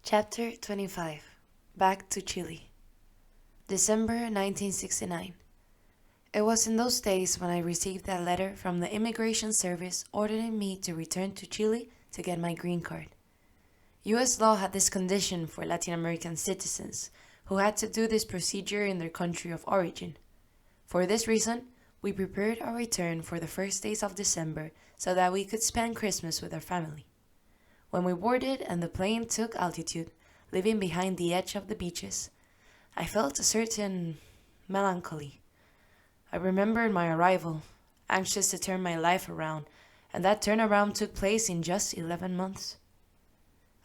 Chapter 25. Back to Chile. December 1969. It was in those days when I received that letter from the Immigration Service ordering me to return to Chile to get my green card. U.S. law had this condition for Latin American citizens who had to do this procedure in their country of origin. For this reason, we prepared our return for the first days of December so that we could spend Christmas with our family. When we boarded and the plane took altitude, leaving behind the edge of the beaches, I felt a certain melancholy. I remembered my arrival, anxious to turn my life around, and that turnaround took place in just 11 months.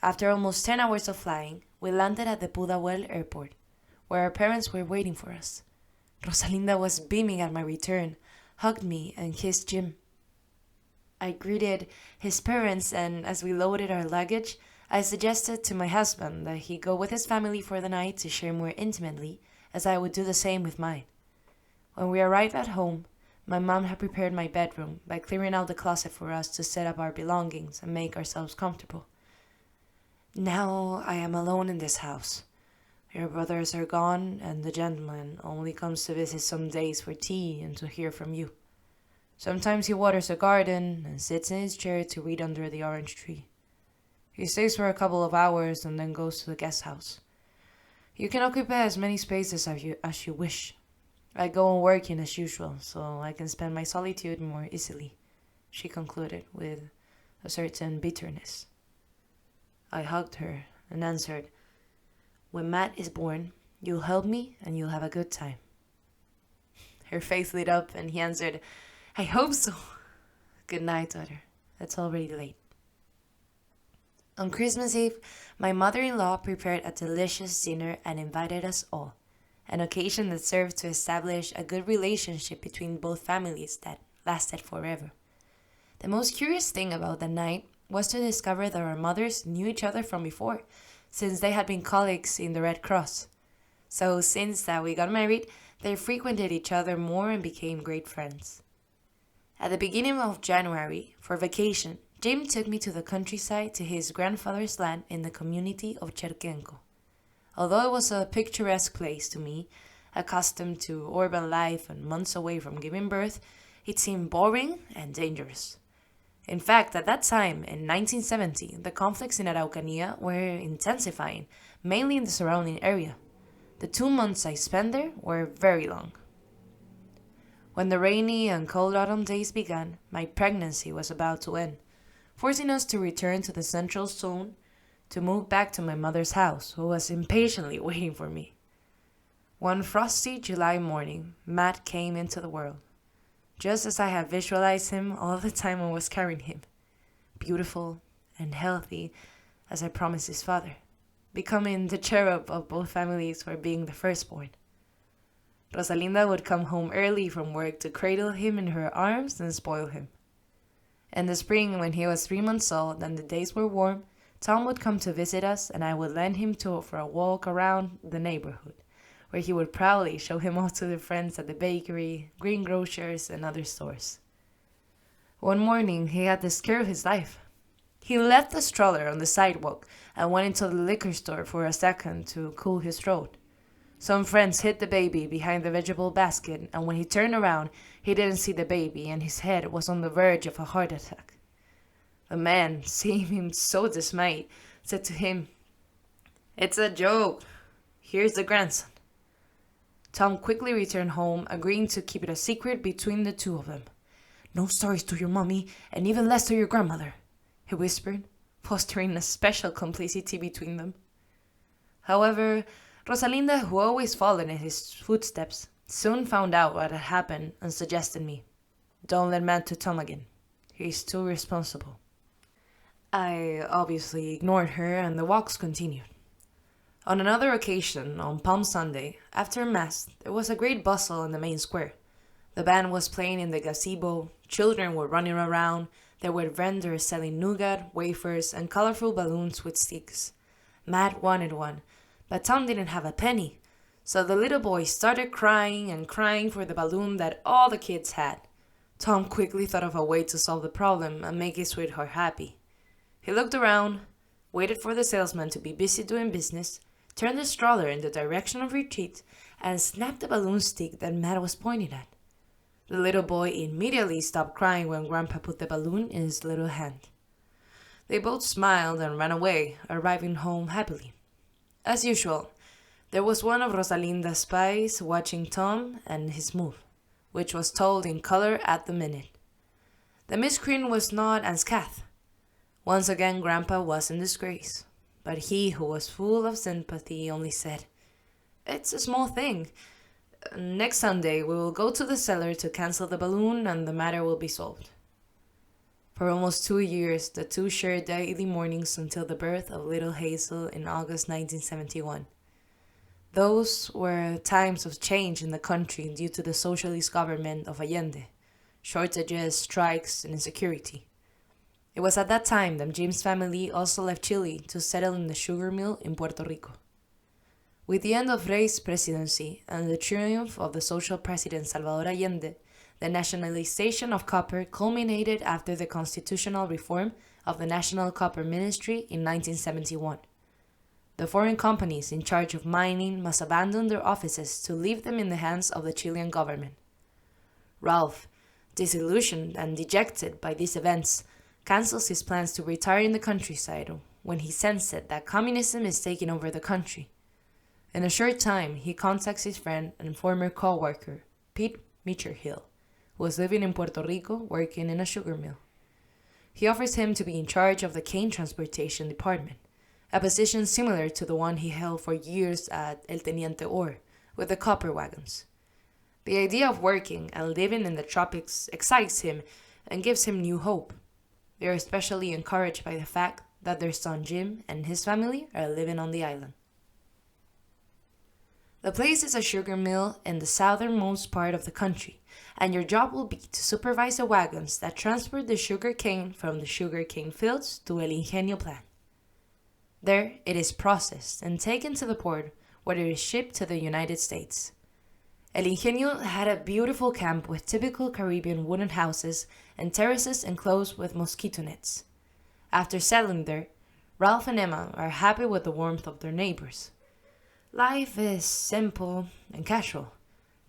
After almost 10 hours of flying, we landed at the Pudahuel airport, where our parents were waiting for us. Rosalinda was beaming at my return, hugged me, and kissed Jim. I greeted his parents, and as we loaded our luggage, I suggested to my husband that he go with his family for the night to share more intimately, as I would do the same with mine. When we arrived at home, my mom had prepared my bedroom by clearing out the closet for us to set up our belongings and make ourselves comfortable. Now I am alone in this house. Your brothers are gone, and the gentleman only comes to visit some days for tea and to hear from you. Sometimes he waters the garden and sits in his chair to read under the orange tree. He stays for a couple of hours and then goes to the guest house. You can occupy as many spaces as you wish. I go on working as usual, so I can spend my solitude more easily, she concluded with a certain bitterness. I hugged her and answered, "When Matt is born, you'll help me and you'll have a good time." Her face lit up and he answered, "I hope so." Good night, daughter. It's already late. On Christmas Eve, my mother-in-law prepared a delicious dinner and invited us all, an occasion that served to establish a good relationship between both families that lasted forever. The most curious thing about the night was to discover that our mothers knew each other from before, since they had been colleagues in the Red Cross. So since that we got married, they frequented each other more and became great friends. At the beginning of January, for vacation, Jim took me to the countryside to his grandfather's land in the community of Cherquenco. Although it was a picturesque place to me, accustomed to urban life and months away from giving birth, it seemed boring and dangerous. In fact, at that time, in 1970, the conflicts in Araucanía were intensifying, mainly in the surrounding area. The 2 months I spent there were very long. When the rainy and cold autumn days began, my pregnancy was about to end, forcing us to return to the central zone to move back to my mother's house, who was impatiently waiting for me. One frosty July morning, Matt came into the world, just as I had visualized him all the time I was carrying him, beautiful and healthy as I promised his father, becoming the cherub of both families for being the firstborn. Rosalinda would come home early from work to cradle him in her arms and spoil him. In the spring, when he was 3 months old and the days were warm, Tom would come to visit us and I would lend him for a walk around the neighborhood, where he would proudly show him off to the friends at the bakery, greengrocers, and other stores. One morning, he had the scare of his life. He left the stroller on the sidewalk and went into the liquor store for a second to cool his throat. Some friends hid the baby behind the vegetable basket, and when he turned around, he didn't see the baby, and his head was on the verge of a heart attack. The man, seeing him so dismayed, said to him, "It's a joke. Here's the grandson." Tom quickly returned home, agreeing to keep it a secret between the two of them. "No stories to your mommy, and even less to your grandmother," he whispered, fostering a special complicity between them. However, Rosalinda, who always followed in his footsteps, soon found out what had happened and suggested me. "Don't let Matt to Tom again. He's too responsible." I obviously ignored her and the walks continued. On another occasion, on Palm Sunday, after Mass, there was a great bustle in the main square. The band was playing in the gazebo, children were running around, there were vendors selling nougat, wafers, and colorful balloons with sticks. Matt wanted one, but Tom didn't have a penny, so the little boy started crying and crying for the balloon that all the kids had. Tom quickly thought of a way to solve the problem and make his sweetheart happy. He looked around, waited for the salesman to be busy doing business, turned the stroller in the direction of retreat, and snapped the balloon stick that Matt was pointing at. The little boy immediately stopped crying when Grandpa put the balloon in his little hand. They both smiled and ran away, arriving home happily. As usual, there was one of Rosalinda's spies watching Tom and his move, which was told in color at the minute. The miscreant was not unscathed. Once again Grandpa was in disgrace, but he, who was full of sympathy, only said, "It's a small thing. Next Sunday we will go to the cellar to cancel the balloon and the matter will be solved." For almost 2 years, the two shared daily mornings until the birth of little Hazel in August 1971. Those were times of change in the country due to the socialist government of Allende, shortages, strikes, and insecurity. It was at that time that Jim's family also left Chile to settle in the sugar mill in Puerto Rico. With the end of Rey's presidency and the triumph of the social president Salvador Allende, the nationalization of copper culminated after the constitutional reform of the National Copper Ministry in 1971. The foreign companies in charge of mining must abandon their offices to leave them in the hands of the Chilean government. Ralph, disillusioned and dejected by these events, cancels his plans to retire in the countryside when he sensed that communism is taking over the country. In a short time, he contacts his friend and former co-worker, Pete Mitcherhill, who was living in Puerto Rico working in a sugar mill. He offers him to be in charge of the cane transportation department, a position similar to the one he held for years at El Teniente Ore, with the copper wagons. The idea of working and living in the tropics excites him and gives him new hope. They are especially encouraged by the fact that their son Jim and his family are living on the island. The place is a sugar mill in the southernmost part of the country, and your job will be to supervise the wagons that transport the sugar cane from the sugar cane fields to El Ingenio plant. There, it is processed and taken to the port where it is shipped to the United States. El Ingenio had a beautiful camp with typical Caribbean wooden houses and terraces enclosed with mosquito nets. After settling there, Ralph and Emma are happy with the warmth of their neighbors. Life is simple and casual.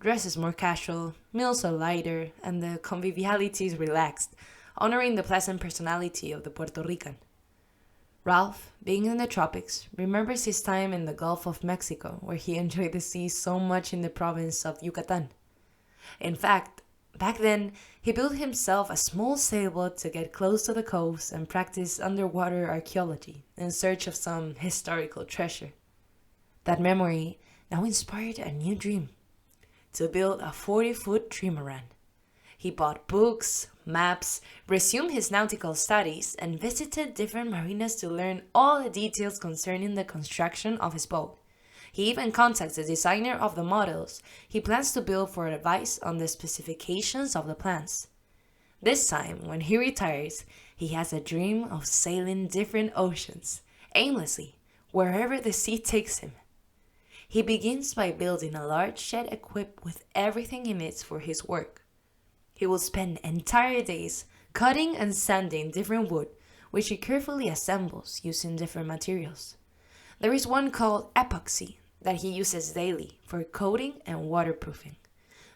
Dress is more casual, meals are lighter, and the conviviality is relaxed, honoring the pleasant personality of the Puerto Rican. Ralph, being in the tropics, remembers his time in the Gulf of Mexico, where he enjoyed the sea so much in the province of Yucatan. In fact, back then, he built himself a small sailboat to get close to the coast and practice underwater archaeology in search of some historical treasure. That memory now inspired a new dream: to build a 40-foot trimaran. He bought books, maps, resumed his nautical studies, and visited different marinas to learn all the details concerning the construction of his boat. He even contacts the designer of the models he plans to build for advice on the specifications of the plans. This time, when he retires, he has a dream of sailing different oceans, aimlessly, wherever the sea takes him. He begins by building a large shed equipped with everything he needs for his work. He will spend entire days cutting and sanding different wood, which he carefully assembles using different materials. There is one called epoxy that he uses daily for coating and waterproofing.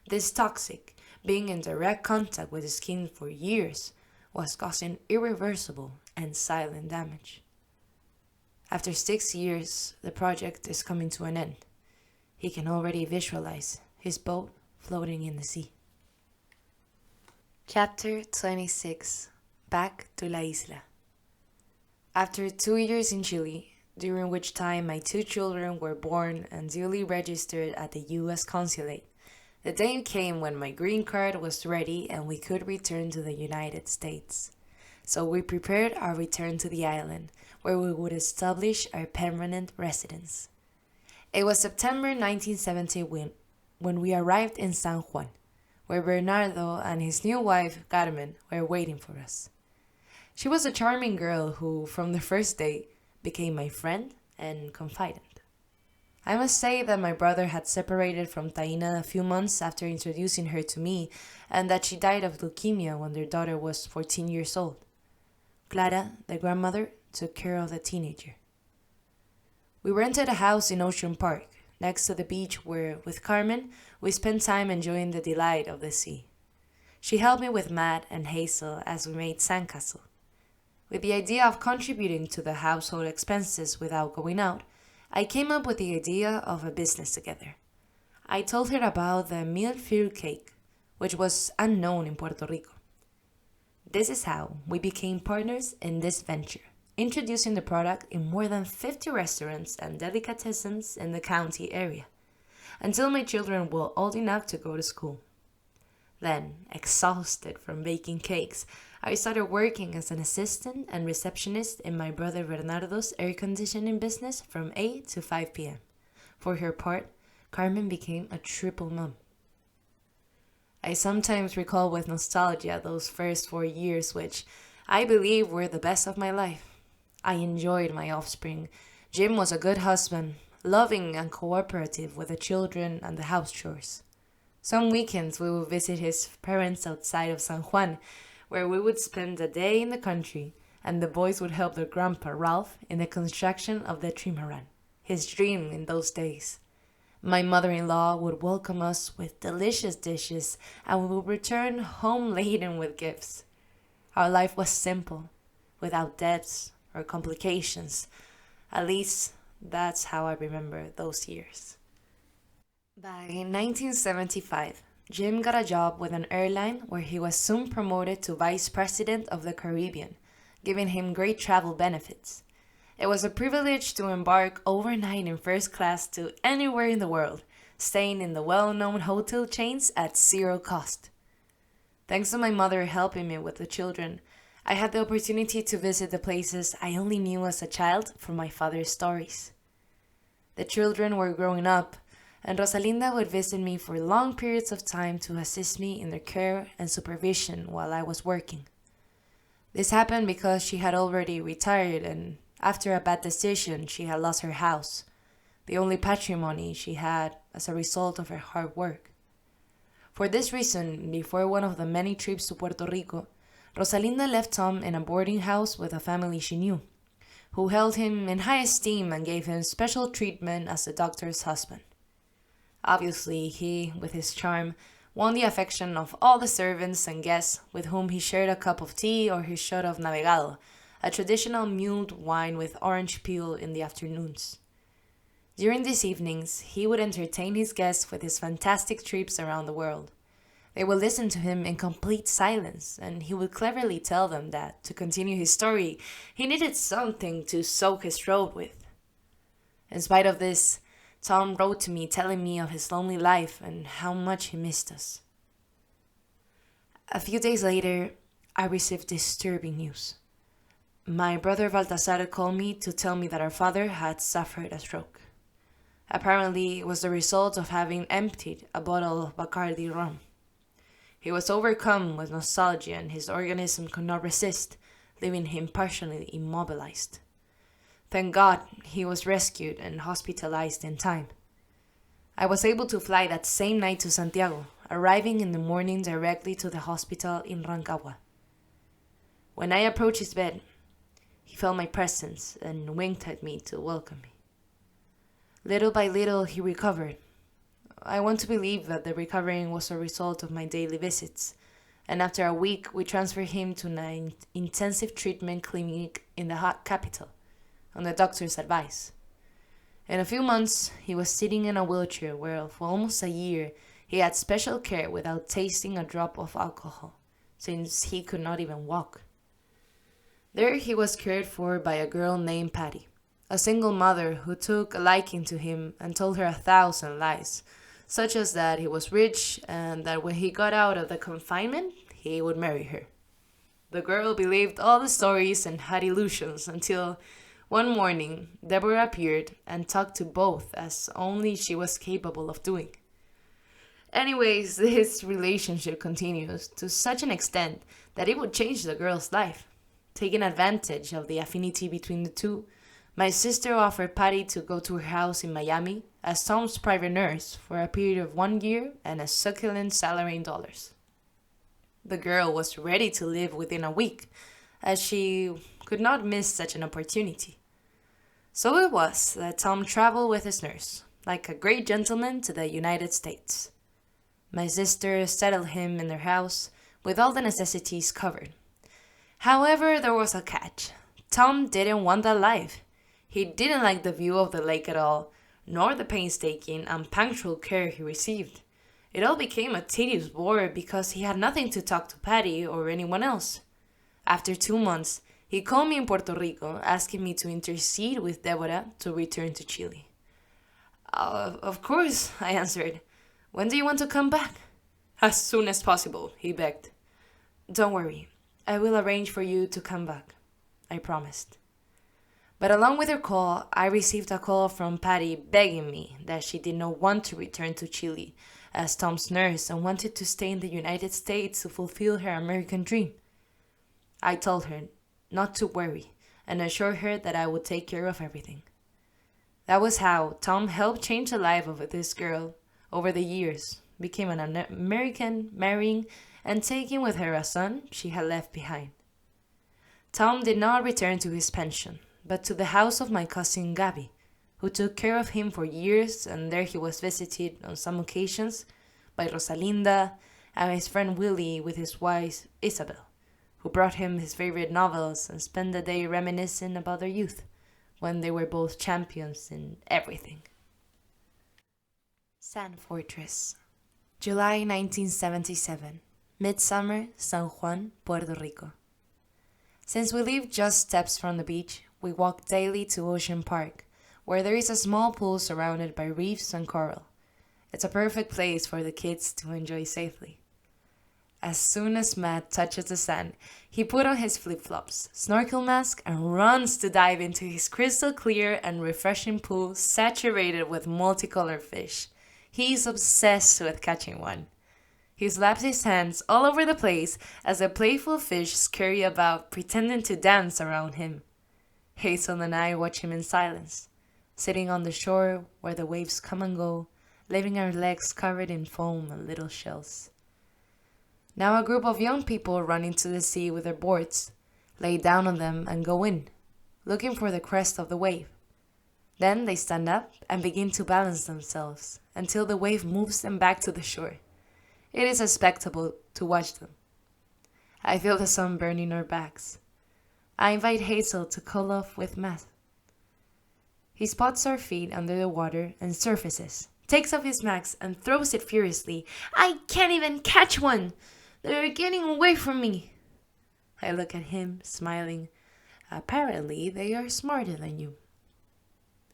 This toxic, being in direct contact with the skin for years, was causing irreversible and silent damage. After 6 years, the project is coming to an end. He can already visualize his boat floating in the sea. Chapter 26. Back to La Isla. After 2 years in Chile, during which time my 2 children were born and duly registered at the U.S. Consulate, the day came when my green card was ready and we could return to the United States. So we prepared our return to the island, where we would establish our permanent residence. It was September 1970 when we arrived in San Juan, where Bernardo and his new wife, Carmen, were waiting for us. She was a charming girl who, from the first day, became my friend and confidant. I must say that my brother had separated from Taina a few months after introducing her to me, and that she died of leukemia when their daughter was 14 years old. Clara, the grandmother, took care of the teenager. We rented a house in Ocean Park, next to the beach where, with Carmen, we spent time enjoying the delight of the sea. She helped me with Matt and Hazel as we made sandcastle. With the idea of contributing to the household expenses without going out, I came up with the idea of a business together. I told her about the millefeuille cake, which was unknown in Puerto Rico. This is how we became partners in this venture, introducing the product in more than 50 restaurants and delicatessens in the county area, until my children were old enough to go to school. Then, exhausted from baking cakes, I started working as an assistant and receptionist in my brother Bernardo's air conditioning business from 8 to 5 p.m. For her part, Carmen became a triple mom. I sometimes recall with nostalgia those first 4 years, which I believe were the best of my life. I enjoyed my offspring. Jim was a good husband, loving and cooperative with the children and the house chores. Some weekends we would visit his parents outside of San Juan, where we would spend a day in the country, and the boys would help their grandpa Ralph in the construction of the trimaran, his dream in those days. My mother-in-law would welcome us with delicious dishes, and we would return home laden with gifts. Our life was simple, without debts or complications. At least, that's how I remember those years. By 1975, Jim got a job with an airline where he was soon promoted to Vice President of the Caribbean, giving him great travel benefits. It was a privilege to embark overnight in first class to anywhere in the world, staying in the well-known hotel chains at zero cost. Thanks to my mother helping me with the children, I had the opportunity to visit the places I only knew as a child from my father's stories. The children were growing up, and Rosalinda would visit me for long periods of time to assist me in their care and supervision while I was working. This happened because she had already retired, and after a bad decision, she had lost her house, the only patrimony she had as a result of her hard work. For this reason, before one of the many trips to Puerto Rico, Rosalinda left Tom in a boarding house with a family she knew, who held him in high esteem and gave him special treatment as the doctor's husband. Obviously, he, with his charm, won the affection of all the servants and guests with whom he shared a cup of tea or his shot of navegado, a traditional mulled wine with orange peel in the afternoons. During these evenings, he would entertain his guests with his fantastic trips around the world. They would listen to him in complete silence, and he would cleverly tell them that, to continue his story, he needed something to soak his throat with. In spite of this, Tom wrote to me telling me of his lonely life and how much he missed us. A few days later, I received disturbing news. My brother Baltasar called me to tell me that our father had suffered a stroke. Apparently, it was the result of having emptied a bottle of Bacardi rum. He was overcome with nostalgia and his organism could not resist, leaving him partially immobilized. Thank God he was rescued and hospitalized in time. I was able to fly that same night to Santiago, arriving in the morning directly to the hospital in Rancagua. When I approached his bed, he felt my presence and winked at me to welcome me. Little by little, he recovered. I want to believe that the recovering was a result of my daily visits, and after a week, we transferred him to an intensive treatment clinic in the hot capital, on the doctor's advice. In a few months, he was sitting in a wheelchair where, for almost a year, he had special care without tasting a drop of alcohol, since he could not even walk. There he was cared for by a girl named Patty, a single mother who took a liking to him and told her 1,000 lies, such as that he was rich and that when he got out of the confinement, he would marry her. The girl believed all the stories and had illusions until one morning Deborah appeared and talked to both as only she was capable of doing. Anyways, this relationship continues to such an extent that it would change the girl's life. Taking advantage of the affinity between the two, my sister offered Patty to go to her house in Miami as Tom's private nurse for a period of 1 year and a succulent salary in dollars. The girl was ready to leave within a week, as she could not miss such an opportunity. So it was that Tom traveled with his nurse, like a great gentleman, to the United States. My sister settled him in their house with all the necessities covered. However, there was a catch. Tom didn't want that life. He didn't like the view of the lake at all, nor the painstaking and punctual care he received. It all became a tedious bore because he had nothing to talk to Patty or anyone else. After 2 months, he called me in Puerto Rico, asking me to intercede with Deborah to return to Chile. Of course, I answered. When do you want to come back? As soon as possible, he begged. Don't worry, I will arrange for you to come back, I promised. But along with her call, I received a call from Patty begging me that she did not want to return to Chile as Tom's nurse and wanted to stay in the United States to fulfill her American dream. I told her not to worry and assured her that I would take care of everything. That was how Tom helped change the life of this girl over the years, became an American, marrying and taking with her a son she had left behind. Tom did not return to his pension, but to the house of my cousin Gabby, who took care of him for years, and there he was visited on some occasions by Rosalinda and his friend Willie with his wife Isabel, who brought him his favorite novels and spent the day reminiscing about their youth, when they were both champions in everything. Sand Fortress, July 1977, Midsummer, San Juan, Puerto Rico. Since we live just steps from the beach, we walk daily to Ocean Park, where there is a small pool surrounded by reefs and coral. It's a perfect place for the kids to enjoy safely. As soon as Matt touches the sand, he puts on his flip-flops, snorkel mask, and runs to dive into his crystal clear and refreshing pool saturated with multicolored fish. He's obsessed with catching one. He slaps his hands all over the place as the playful fish scurry about, pretending to dance around him. Hazel and I watch him in silence, sitting on the shore where the waves come and go, leaving our legs covered in foam and little shells. Now a group of young people run into the sea with their boards, lay down on them and go in, looking for the crest of the wave. Then they stand up and begin to balance themselves until the wave moves them back to the shore. It is a spectacle to watch them. I feel the sun burning our backs. I invite Hazel to cool off with Matt. He spots our feet under the water and surfaces, takes off his mask and throws it furiously. I can't even catch one! They're getting away from me! I look at him, smiling. Apparently, they are smarter than you.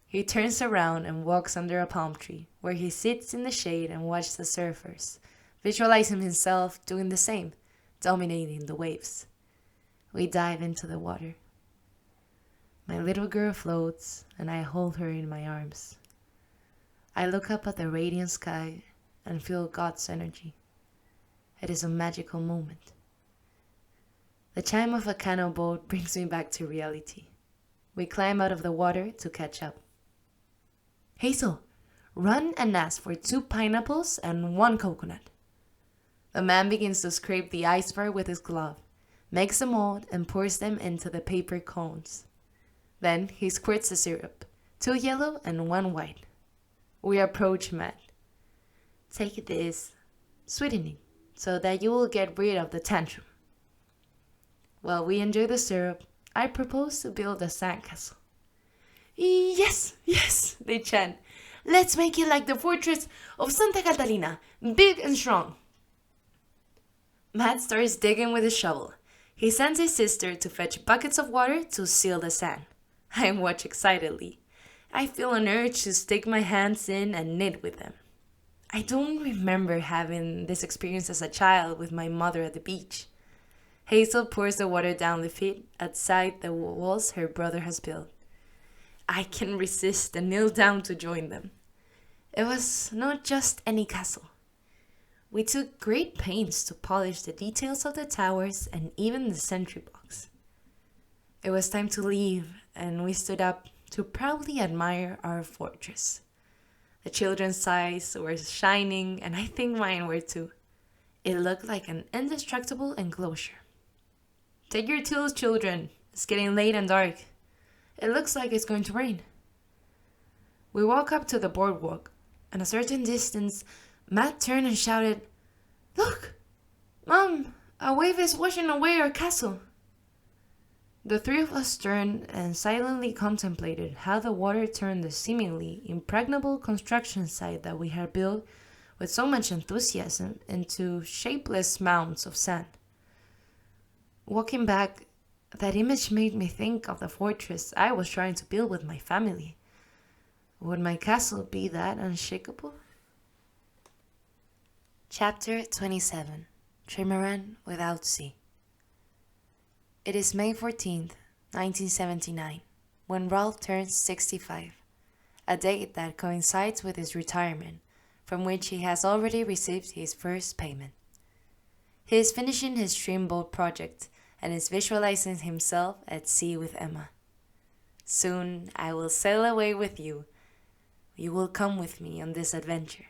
He turns around and walks under a palm tree, where he sits in the shade and watches the surfers, visualizing himself doing the same, dominating the waves. We dive into the water. My little girl floats, and I hold her in my arms. I look up at the radiant sky and feel God's energy. It is a magical moment. The chime of a canoe boat brings me back to reality. We climb out of the water to catch up. Hazel, run and ask for 2 pineapples and 1 coconut. The man begins to scrape the iceberg with his glove, makes the mold and pours them into the paper cones. Then he squirts the syrup, 2 yellow and 1 white. We approach Matt. Take this sweetening so that you will get rid of the tantrum. While we enjoy the syrup, I propose to build a sandcastle. Yes, yes, they chant. Let's make it like the fortress of Santa Catalina, big and strong. Matt starts digging with a shovel. He sends his sister to fetch buckets of water to seal the sand. I watch excitedly. I feel an urge to stick my hands in and knit with them. I don't remember having this experience as a child with my mother at the beach. Hazel pours the water down the feet outside the walls her brother has built. I can resist and kneel down to join them. It was not just any castle. We took great pains to polish the details of the towers and even the sentry box. It was time to leave, and we stood up to proudly admire our fortress. The children's eyes were shining, and I think mine were too. It looked like an indestructible enclosure. Take your tools, children, It's getting late and dark. It looks like it's going to rain. We walk up to the boardwalk. At a certain distance, Matt turned and shouted, "Look! Mom, a wave is washing away our castle." The three of us turned and silently contemplated how the water turned the seemingly impregnable construction site that we had built with so much enthusiasm into shapeless mounds of sand. Walking back, that image made me think of the fortress I was trying to build with my family. Would my castle be that unshakable? Chapter 27. Trimaran Without Sea. It is May 14th, 1979, when Ralph turns 65, a date that coincides with his retirement, from which he has already received his first payment. He is finishing his dreamboat project and is visualizing himself at sea with Emma. "Soon I will sail away with you. You will come with me on this adventure."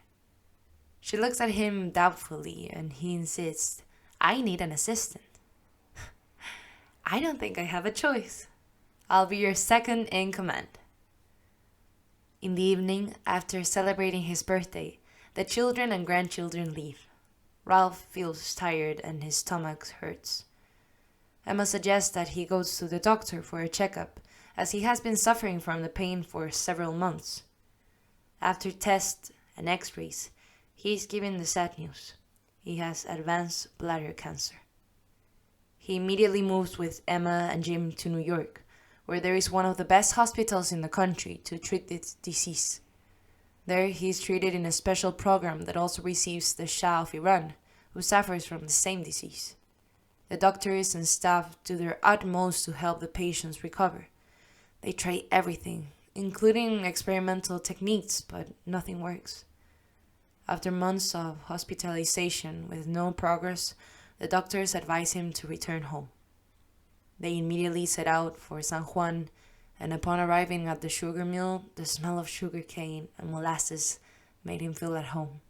She looks at him doubtfully and he insists, "I need an assistant." "I don't think I have a choice. I'll be your second in command." In the evening, after celebrating his birthday, the children and grandchildren leave. Ralph feels tired and his stomach hurts. Emma suggests that he goes to the doctor for a checkup, as he has been suffering from the pain for several months. After tests and x-rays, he is given the sad news. He has advanced bladder cancer. He immediately moves with Emma and Jim to New York, where there is one of the best hospitals in the country to treat this disease. There he is treated in a special program that also receives the Shah of Iran, who suffers from the same disease. The doctors and staff do their utmost to help the patients recover. They try everything, including experimental techniques, but nothing works. After months of hospitalization with no progress, the doctors advise him to return home. They immediately set out for San Juan, and upon arriving at the sugar mill, the smell of sugar cane and molasses made him feel at home.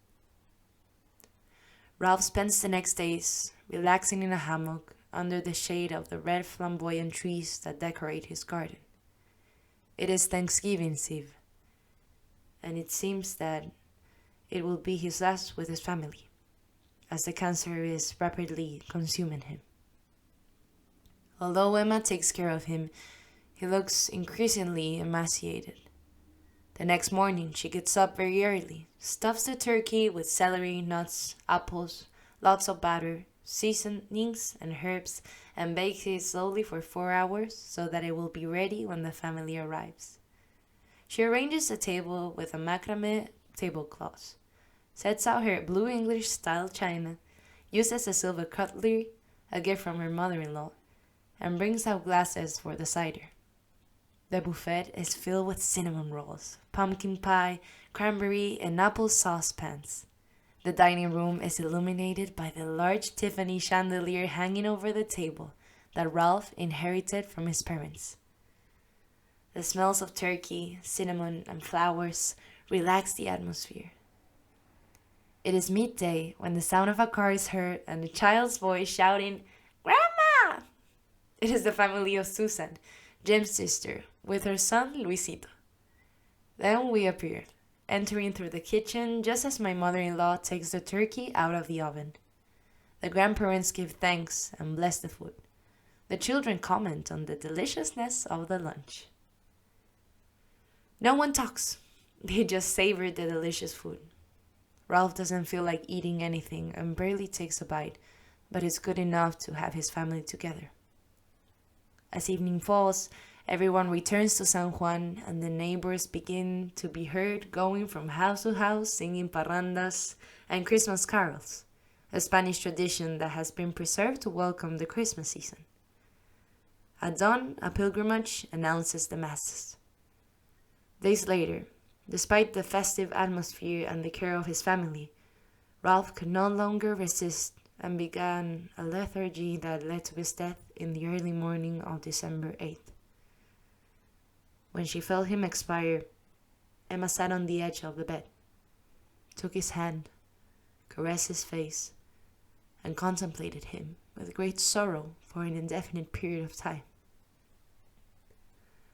Ralph spends the next days relaxing in a hammock under the shade of the red flamboyant trees that decorate his garden. It is Thanksgiving Eve, and it seems that it will be his last with his family, as the cancer is rapidly consuming him. Although Emma takes care of him, he looks increasingly emaciated. The next morning, she gets up very early, stuffs the turkey with celery, nuts, apples, lots of butter, seasonings, and herbs, and bakes it slowly for 4 hours so that it will be ready when the family arrives. She arranges the table with a macrame tablecloth, sets out her blue English-style china, uses a silver cutlery, a gift from her mother-in-law, and brings out glasses for the cider. The buffet is filled with cinnamon rolls, pumpkin pie, cranberry, and apple saucepans. The dining room is illuminated by the large Tiffany chandelier hanging over the table that Ralph inherited from his parents. The smells of turkey, cinnamon, and flowers relax the atmosphere. It is midday when the sound of a car is heard and a child's voice shouting, "Grandma!" It is the family of Susan, Jim's sister, with her son Luisito. Then we appear, entering through the kitchen just as my mother-in-law takes the turkey out of the oven. The grandparents give thanks and bless the food. The children comment on the deliciousness of the lunch. No one talks. They just savor the delicious food. Ralph doesn't feel like eating anything and barely takes a bite, but it's good enough to have his family together. As evening falls, everyone returns to San Juan and the neighbors begin to be heard going from house to house singing parrandas and Christmas carols, a Spanish tradition that has been preserved to welcome the Christmas season. At dawn, a pilgrimage announces the masses. Days later, despite the festive atmosphere and the care of his family, Ralph could no longer resist and began a lethargy that led to his death in the early morning of December 8th. When she felt him expire, Emma sat on the edge of the bed, took his hand, caressed his face, and contemplated him with great sorrow for an indefinite period of time.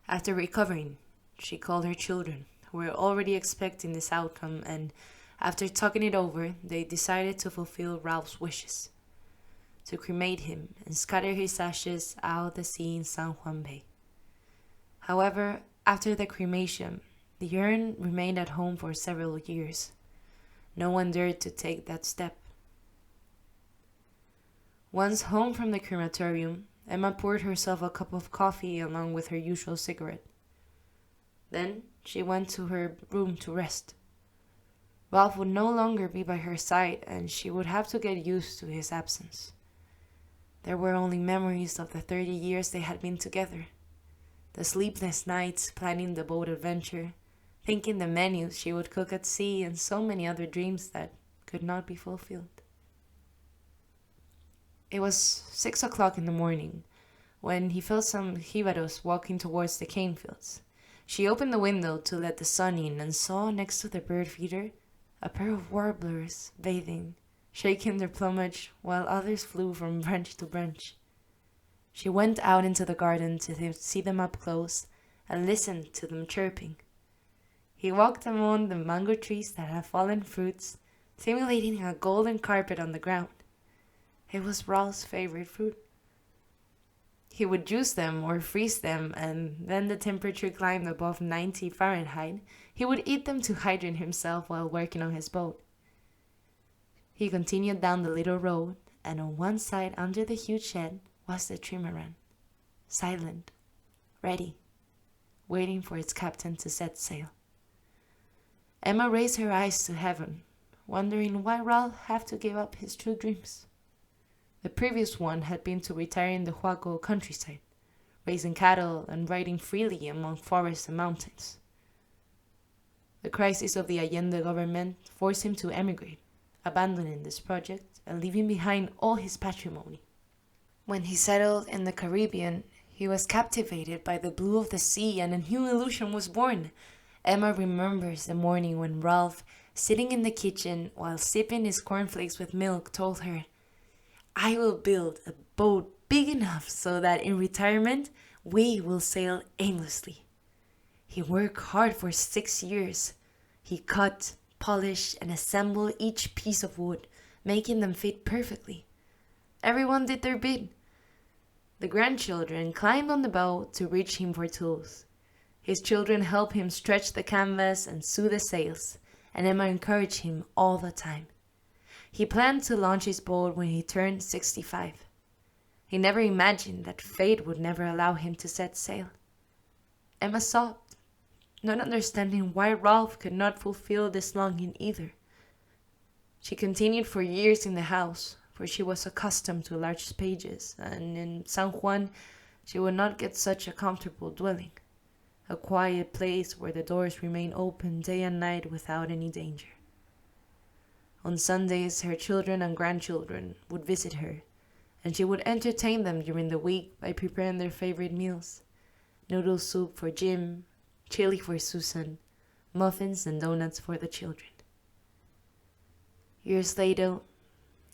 After recovering, she called her children, who were already expecting this outcome, and after talking it over, they decided to fulfill Ralph's wishes, to cremate him and scatter his ashes out the sea in San Juan Bay. However, after the cremation, the urn remained at home for several years. No one dared to take that step. Once home from the crematorium, Emma poured herself a cup of coffee along with her usual cigarette. Then she went to her room to rest. Ralph would no longer be by her side, and she would have to get used to his absence. There were only memories of the 30 years they had been together. The sleepless nights planning the boat adventure, thinking the menus she would cook at sea, and so many other dreams that could not be fulfilled. It was 6 o'clock in the morning when he felt some jibaros walking towards the cane fields. She opened the window to let the sun in and saw next to the bird feeder a pair of warblers bathing, shaking their plumage while others flew from branch to branch. She went out into the garden to see them up close and listened to them chirping. He walked among the mango trees that had fallen fruits, simulating a golden carpet on the ground. It was Ralph's favorite fruit. He would juice them or freeze them, and then the temperature climbed above 90 Fahrenheit. He would eat them to hydrate himself while working on his boat. He continued down the little road, and on one side under the huge shed was the trimaran, silent, ready, waiting for its captain to set sail. Emma raised her eyes to heaven, wondering why Ralph had to give up his true dreams. The previous one had been to retire in the Huaco countryside, raising cattle and riding freely among forests and mountains. The crisis of the Allende government forced him to emigrate, abandoning this project and leaving behind all his patrimony. When he settled in the Caribbean, he was captivated by the blue of the sea, and a new illusion was born. Emma remembers the morning when Ralph, sitting in the kitchen while sipping his cornflakes with milk, told her, "I will build a boat big enough so that in retirement we will sail aimlessly." He worked hard for 6 years. He cut, polished, and assembled each piece of wood, making them fit perfectly. Everyone did their bit. The grandchildren climbed on the boat to reach him for tools. His children helped him stretch the canvas and sew the sails, and Emma encouraged him all the time. He planned to launch his boat when he turned 65. He never imagined that fate would never allow him to set sail. Emma sobbed, not understanding why Ralph could not fulfill this longing either. She continued for years in the house, for she was accustomed to large spaces, and in San Juan she would not get such a comfortable dwelling, a quiet place where the doors remain open day and night without any danger. On Sundays, her children and grandchildren would visit her, and she would entertain them during the week by preparing their favorite meals: noodle soup for Jim, chili for Susan, muffins and donuts for the children. Years later,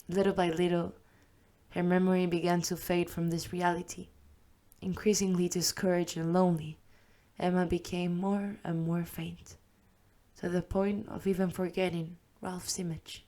little by little, her memory began to fade from this reality. Increasingly discouraged and lonely, Emma became more and more faint, to the point of even forgetting Ralph's image.